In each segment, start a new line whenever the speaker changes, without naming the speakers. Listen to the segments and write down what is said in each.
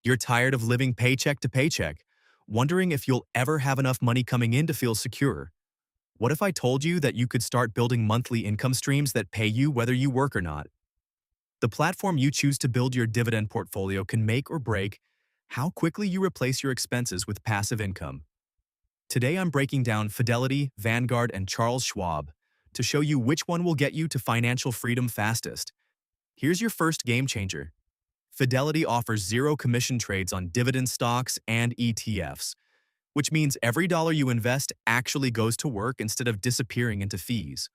You're tired of living paycheck to paycheck, wondering if you'll ever have enough money coming in to feel secure. What if I told you that you could start building monthly income streams that pay you whether you work or not? The platform you choose to build your dividend portfolio can make or break how quickly you replace your expenses with passive income. Today I'm breaking down Fidelity, Vanguard, and Charles Schwab to show you which one will get you to financial freedom fastest. Here's your first game changer. Fidelity offers zero commission trades on dividend stocks and ETFs, which means every dollar you invest actually goes to work instead of disappearing into fees.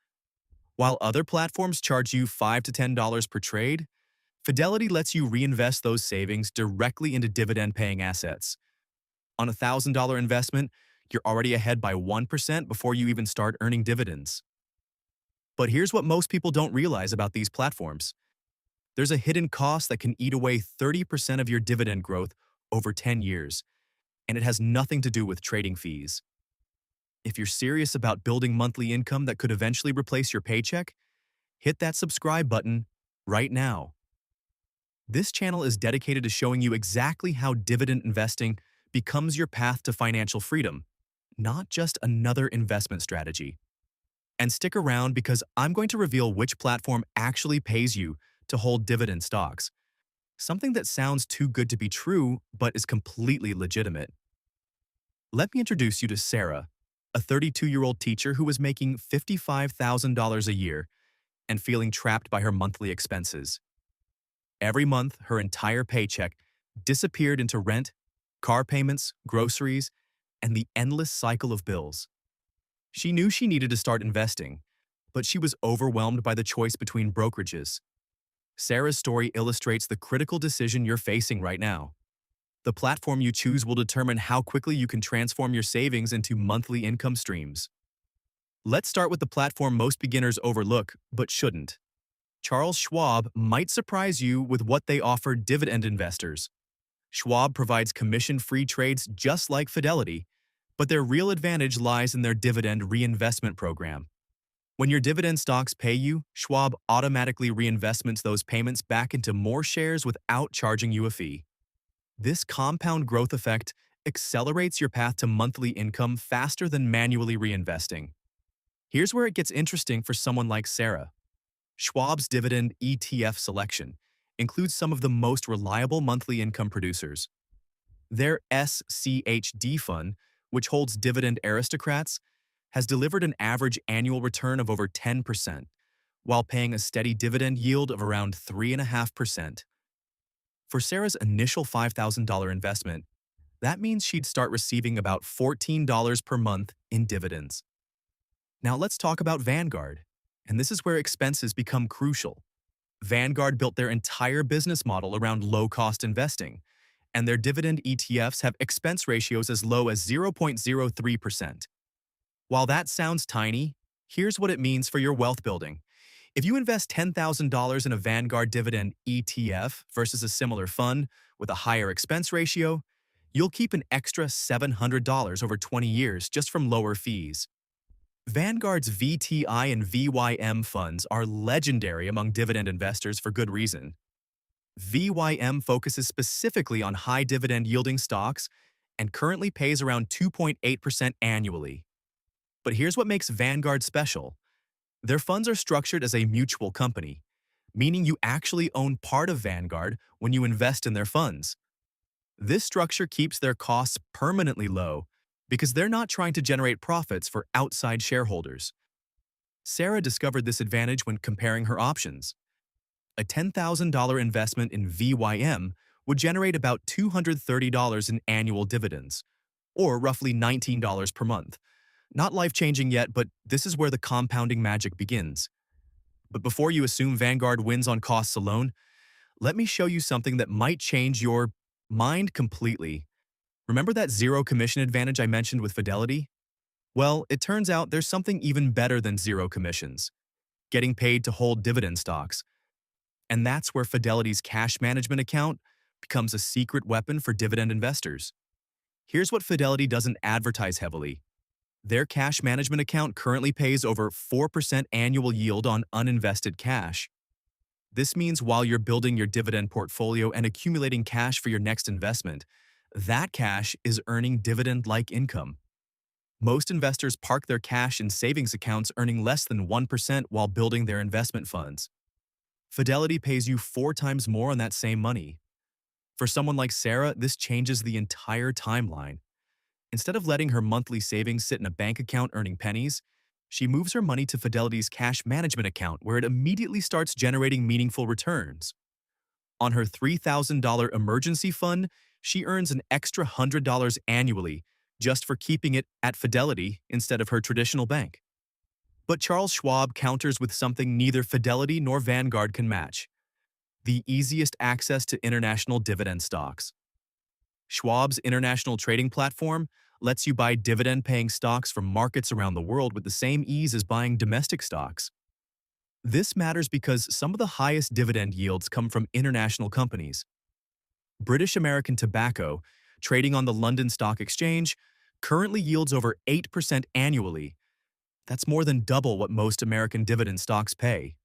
While other platforms charge you $5 to $10 per trade, Fidelity lets you reinvest those savings directly into dividend-paying assets. On a $1,000 investment, you're already ahead by 1% before you even start earning dividends. But here's what most people don't realize about these platforms. There's a hidden cost that can eat away 30% of your dividend growth over 10 years, and it has nothing to do with trading fees. If you're serious about building monthly income that could eventually replace your paycheck, hit that subscribe button right now. This channel is dedicated to showing you exactly how dividend investing becomes your path to financial freedom, not just another investment strategy. And stick around because I'm going to reveal which platform actually pays you to hold dividend stocks, something that sounds too good to be true but is completely legitimate. Let me introduce you to Sarah, a 32-year-old teacher who was making $55,000 a year and feeling trapped by her monthly expenses. Every month, her entire paycheck disappeared into rent, car payments, groceries, and the endless cycle of bills. She knew she needed to start investing, but she was overwhelmed by the choice between brokerages. Sarah's story illustrates the critical decision you're facing right now. The platform you choose will determine how quickly you can transform your savings into monthly income streams. Let's start with the platform most beginners overlook, but shouldn't. Charles Schwab might surprise you with what they offer dividend investors. Schwab provides commission-free trades just like Fidelity, but their real advantage lies in their dividend reinvestment program. When your dividend stocks pay you, Schwab automatically reinvestments those payments back into more shares without charging you a fee. This compound growth effect accelerates your path to monthly income faster than manually reinvesting. Here's where it gets interesting for someone like Sarah. Schwab's dividend ETF selection includes some of the most reliable monthly income producers. Their SCHD fund, which holds dividend aristocrats, has delivered an average annual return of over 10%, while paying a steady dividend yield of around 3.5%. For Sarah's initial $5,000 investment, that means she'd start receiving about $14 per month in dividends. Now let's talk about Vanguard, and this is where expenses become crucial. Vanguard built their entire business model around low-cost investing, and their dividend ETFs have expense ratios as low as 0.03%. While that sounds tiny, here's what it means for your wealth building. If you invest $10,000 in a Vanguard dividend ETF versus a similar fund with a higher expense ratio, you'll keep an extra $700 over 20 years just from lower fees. Vanguard's VTI and VYM funds are legendary among dividend investors for good reason. VYM focuses specifically on high dividend yielding stocks and currently pays around 2.8% annually. But here's what makes Vanguard special. Their funds are structured as a mutual company, meaning you actually own part of Vanguard when you invest in their funds. This structure keeps their costs permanently low because they're not trying to generate profits for outside shareholders. Sarah discovered this advantage when comparing her options. A $10,000 investment in VYM would generate about $230 in annual dividends, or roughly $19 per month. Not life-changing yet, but this is where the compounding magic begins. But before you assume Vanguard wins on costs alone, let me show you something that might change your mind completely. Remember that zero commission advantage I mentioned with Fidelity? Well, it turns out there's something even better than zero commissions: getting paid to hold dividend stocks. And that's where Fidelity's cash management account becomes a secret weapon for dividend investors. Here's what Fidelity doesn't advertise heavily. Their cash management account currently pays over 4% annual yield on uninvested cash. This means while you're building your dividend portfolio and accumulating cash for your next investment, that cash is earning dividend-like income. Most investors park their cash in savings accounts earning less than 1% while building their investment funds. Fidelity pays you 4 times more on that same money. For someone like Sarah, this changes the entire timeline. Instead of letting her monthly savings sit in a bank account earning pennies, she moves her money to Fidelity's cash management account where it immediately starts generating meaningful returns. On her $3,000 emergency fund, she earns an extra $100 annually just for keeping it at Fidelity instead of her traditional bank. But Charles Schwab counters with something neither Fidelity nor Vanguard can match: the easiest access to international dividend stocks. Schwab's international trading platform lets you buy dividend-paying stocks from markets around the world with the same ease as buying domestic stocks. This matters because some of the highest dividend yields come from international companies. British American Tobacco, trading on the London Stock Exchange, currently yields over 8% annually. That's more than double what most American dividend stocks pay.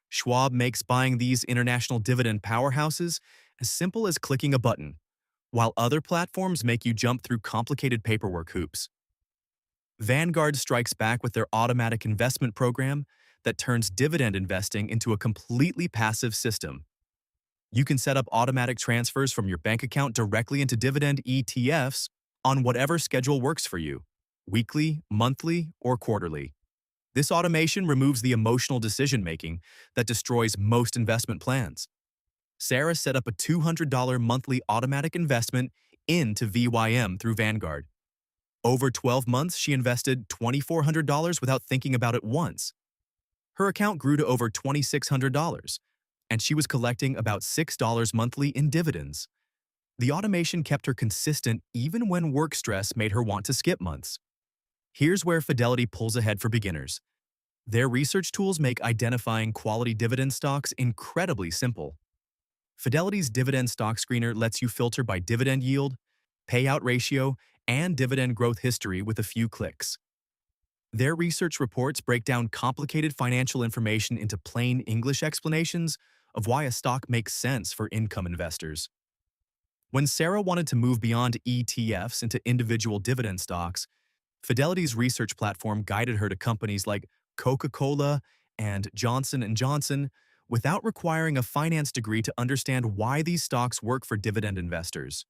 Schwab makes buying these international dividend powerhouses as simple as clicking a button, while other platforms make you jump through complicated paperwork hoops. Vanguard strikes back with their automatic investment program that turns dividend investing into a completely passive system. You can set up automatic transfers from your bank account directly into dividend ETFs on whatever schedule works for you: weekly, monthly, or quarterly. This automation removes the emotional decision-making that destroys most investment plans. Sarah set up a $200 monthly automatic investment into VYM through Vanguard. Over 12 months, she invested $2,400 without thinking about it once. Her account grew to over $2,600, and she was collecting about $6 monthly in dividends. The automation kept her consistent even when work stress made her want to skip months. Here's where Fidelity pulls ahead for beginners. Their research tools make identifying quality dividend stocks incredibly simple. Fidelity's dividend stock screener lets you filter by dividend yield, payout ratio, and dividend growth history with a few clicks. Their research reports break down complicated financial information into plain English explanations of why a stock makes sense for income investors. When Sarah wanted to move beyond ETFs into individual dividend stocks, Fidelity's research platform guided her to companies like Coca-Cola and Johnson & Johnson without requiring a finance degree to understand why these stocks work for dividend investors.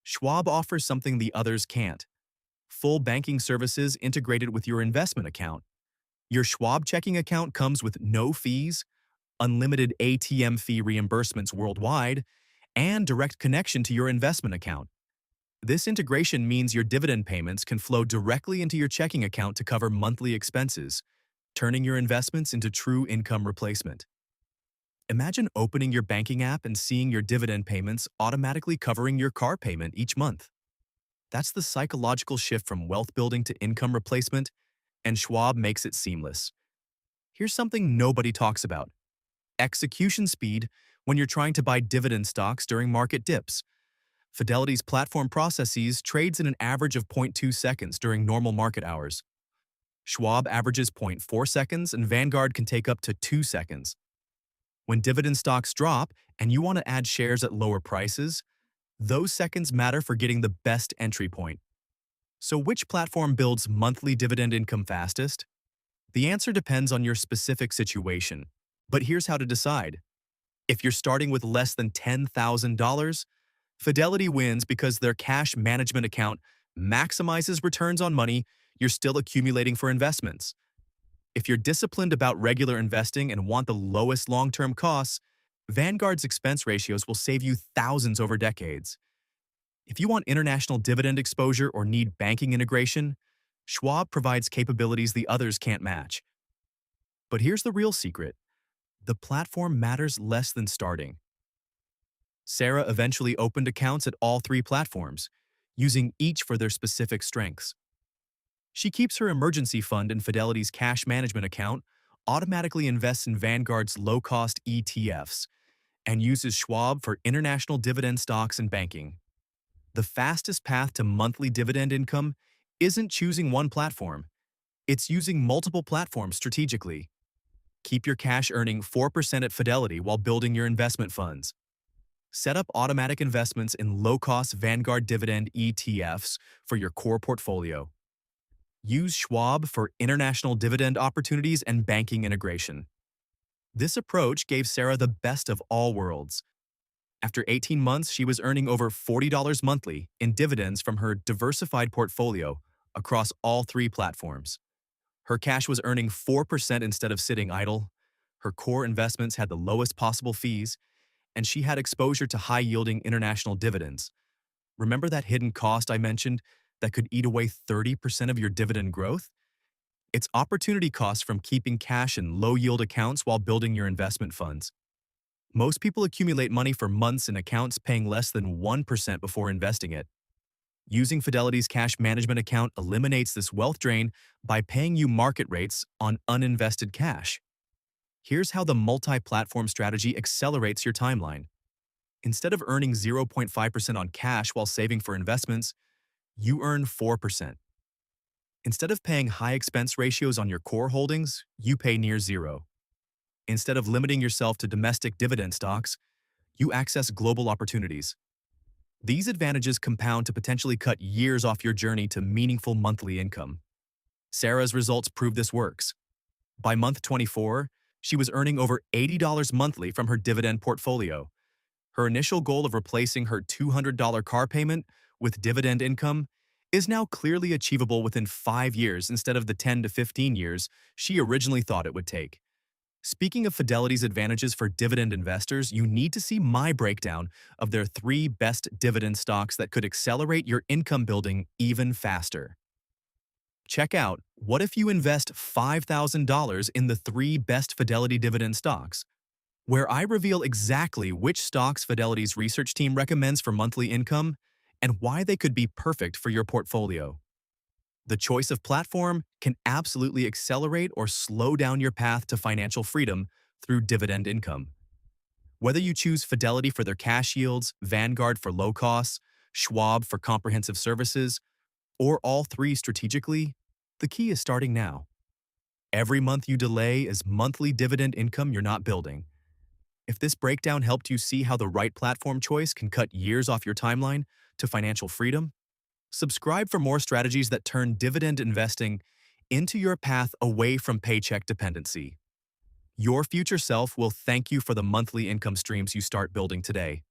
Schwab offers something the others can't: full banking services integrated with your investment account. Your Schwab checking account comes with no fees, unlimited ATM fee reimbursements worldwide, and direct connection to your investment account. This integration means your dividend payments can flow directly into your checking account to cover monthly expenses, turning your investments into true income replacement. Imagine opening your banking app and seeing your dividend payments automatically covering your car payment each month. That's the psychological shift from wealth building to income replacement, and Schwab makes it seamless. Here's something nobody talks about: execution speed when you're trying to buy dividend stocks during market dips. Fidelity's platform processes trades in an average of zero point 0.2 seconds during normal market hours. Schwab averages zero point 0.4 seconds, and Vanguard can take up to 2 seconds. When dividend stocks drop and you want to add shares at lower prices, those seconds matter for getting the best entry point. So which platform builds monthly dividend income fastest? The answer depends on your specific situation, but here's how to decide. If you're starting with less than $10,000, Fidelity wins because their cash management account maximizes returns on money you're still accumulating for investments. If you're disciplined about regular investing and want the lowest long-term costs, Vanguard's expense ratios will save you thousands over decades. If you want international dividend exposure or need banking integration, Schwab provides capabilities the others can't match. But here's the real secret: the platform matters less than starting. Sarah eventually opened accounts at all 3 platforms, using each for their specific strengths. She keeps her emergency fund in Fidelity's cash management account, automatically invests in Vanguard's low-cost ETFs, and uses Schwab for international dividend stocks and banking. The fastest path to monthly dividend income isn't choosing one platform, it's using multiple platforms strategically. Keep your cash earning 4% at Fidelity while building your investment funds. Set up automatic investments in low-cost Vanguard Dividend ETFs for your core portfolio. Use Schwab for international dividend opportunities and banking integration. This approach gave Sarah the best of all worlds. After 18 months, she was earning over $40 monthly in dividends from her diversified portfolio across all three platforms. Her cash was earning 4% instead of sitting idle. Her core investments had the lowest possible fees, and she had exposure to high-yielding international dividends. Remember that hidden cost I mentioned that could eat away 30% of your dividend growth? It's opportunity cost from keeping cash in low-yield accounts while building your investment funds. Most people accumulate money for months in accounts paying less than 1% before investing it. Using Fidelity's cash management account eliminates this wealth drain by paying you market rates on uninvested cash. Here's how the multi-platform strategy accelerates your timeline. Instead of earning 0.5% on cash while saving for investments, you earn 4%. Instead of paying high expense ratios on your core holdings, you pay near zero. Instead of limiting yourself to domestic dividend stocks, you access global opportunities. These advantages compound to potentially cut years off your journey to meaningful monthly income. Sarah's results prove this works. By month 24, she was earning over $80 monthly from her dividend portfolio. Her initial goal of replacing her $200 car payment with dividend income is now clearly achievable within 5 years instead of the 10 to 15 years she originally thought it would take. Speaking of Fidelity's advantages for dividend investors, you need to see my breakdown of their 3 best dividend stocks that could accelerate your income building even faster. Check out What If You Invest $5,000 in the 3 best Fidelity dividend stocks, where I reveal exactly which stocks Fidelity's research team recommends for monthly income and why they could be perfect for your portfolio. The choice of platform can absolutely accelerate or slow down your path to financial freedom through dividend income. Whether you choose Fidelity for their cash yields, Vanguard for low costs, Schwab for comprehensive services, or all three strategically, the key is starting now. Every month you delay is monthly dividend income you're not building. If this breakdown helped you see how the right platform choice can cut years off your timeline to financial freedom, subscribe for more strategies that turn dividend investing into your path away from paycheck dependency. Your future self will thank you for the monthly income streams you start building today.